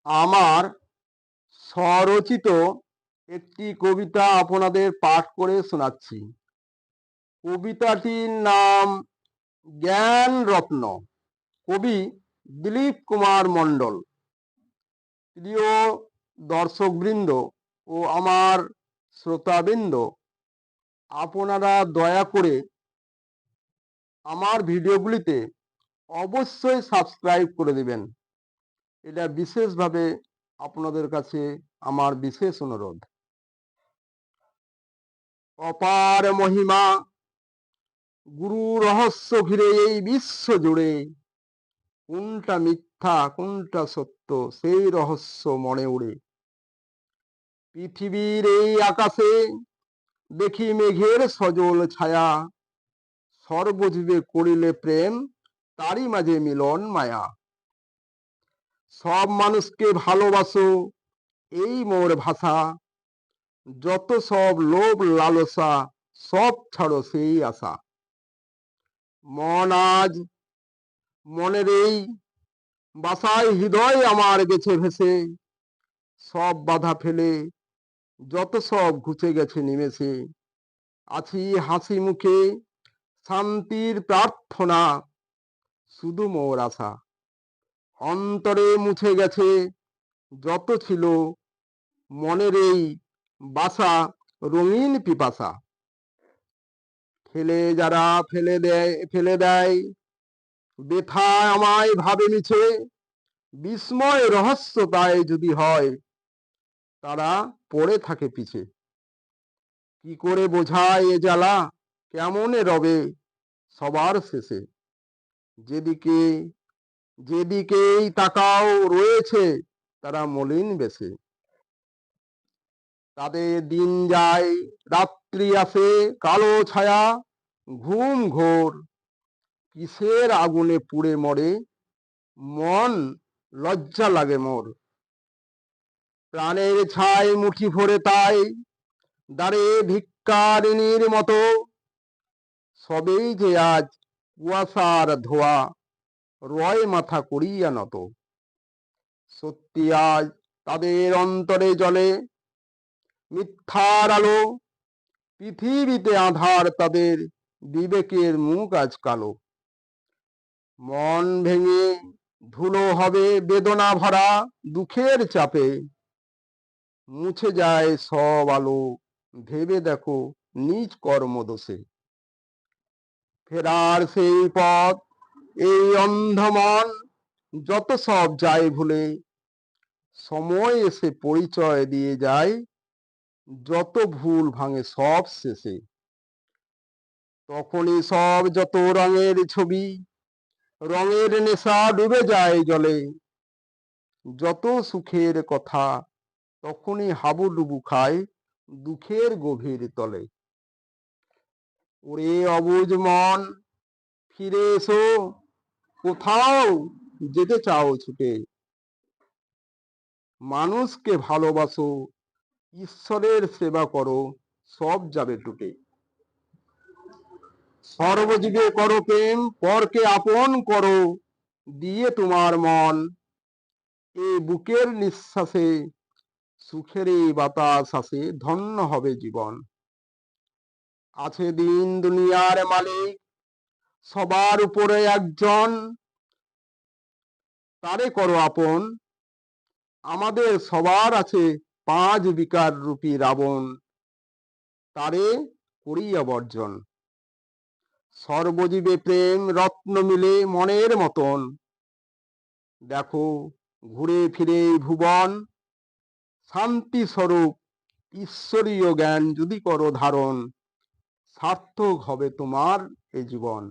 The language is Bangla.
আমার স্বরচিত একটি কবিতা আপনাদের পাঠ করে শোনাচ্ছি। কবিতাটির নাম জ্ঞান রত্ন। কবি দিলীপ কুমার মণ্ডল। প্রিয় দর্শকবৃন্দ ও আমার শ্রোতাবৃন্দ, আপনারা দয়া করে আমার ভিডিওগুলিতে অবশ্যই সাবস্ক্রাইব করে দেবেন। এটা বিশেষভাবে আপনাদের কাছে আমার বিশেষ অনুরোধ। অপার মহিমা গুরু রহস্য ঘিরে এই বিশ্ব জুড়ে, কোনটা মিথ্যা কোনটা সত্য সেই রহস্য মনে উড়ে। পৃথিবীর এই আকাশে দেখি মেঘের সজল ছায়া, সর্বজীবে করিলে প্রেম তারই মাঝে মিলন মায়া। সব মানুষকে ভালোবাসো এই মোর ভাষা, যত সব লোভ লালসা সব ছাড়ো সেই আশা। মন আজ মনের এই বাসায় হৃদয় আমার গেছে ভেসে, সব বাধা ফেলে যত সব ঘুচে গেছে নিমেষে। আছি হাসি মুখে শান্তির প্রার্থনা, শুধু মোর আশা। অন্তরে মুছে গেছে যত ছিল মনের এই বাসা, রঙিন পিপাসা। ফেলে যারা ফেলে দেয় বেথা আমায় ভাবে মিছে, বিস্ময় রহস্য তাই যদি হয় তারা পড়ে থাকে পিছে। কি করে বোঝায় এ জ্বালা কেমনে রবে সবার শেষে। যেদিকে যেদিকেই তাকাও রয়েছে তারা মলিন বেশে। তাদের দিন যায় রাত্রি আসে কালো ছায়া, ঘুম ঘোর কিসের আগুনে পুড়ে মরে, মন লজ্জা লাগে মোর। প্রাণের ছাই মুঠি ভরে তাই দ্বারে ভিক্ষারিণীর মতো, সবেই যে আজ কুয়াশার ধোয়া, রয় মাথা করিয়া নত। সত্যি আজ তাদের অন্তরে জলে মিথ্যার আলো, পৃথিবীতে আধার তাদের বিবেকের মুখ আজ কালো। মন ভেঙে ধুলো হবে বেদনা ভরা দুঃখের চাপে, মুছে যায় সব আলো ভেবে দেখো নিজ কর্ম দোষে। ফেরার সেই পথ এই অন্ধ মন যত সব যায় ভুলে, সময় এসে পরিচয় দিয়ে যায় যত ভুল ভাঙে সব শেষে। তখনই সব যত রঙের ছবি, রঙের নেশা ডুবে যায় জলে। যত সুখের কথা তখনই হাবুডুবু খায় দুঃখের গভীর তলে। ওরে অবুঝ মন ফিরে এসো, কোথাও যেতে চাও ছুটে। মানুষকে ভালোবাসো, ঈশ্বরের সেবা করো, সব যাবে টুটে। সর্বজীবে করো প্রেম, পরকে আপন করো দিয়ে তোমার মন। এই বুকের নিঃশ্বাসে সুখের এই বাতাস আসে, ধন্য হবে জীবন। আছে দিন দুনিয়ার মালিক, সবার উপরে একজন, তারে করো আপন। আমাদের সবার আছে 5 বিকার রূপী রাবণ, তারে করিয়া বর্জন। সর্বজীবে প্রেম রত্ন মিলে মনের মতন, দেখো ঘুরে ফিরে ভুবন। শান্তি স্বরূপ ঈশ্বরীয় জ্ঞান যদি করো ধারণ, সার্থক হবে তোমার এ জীবন।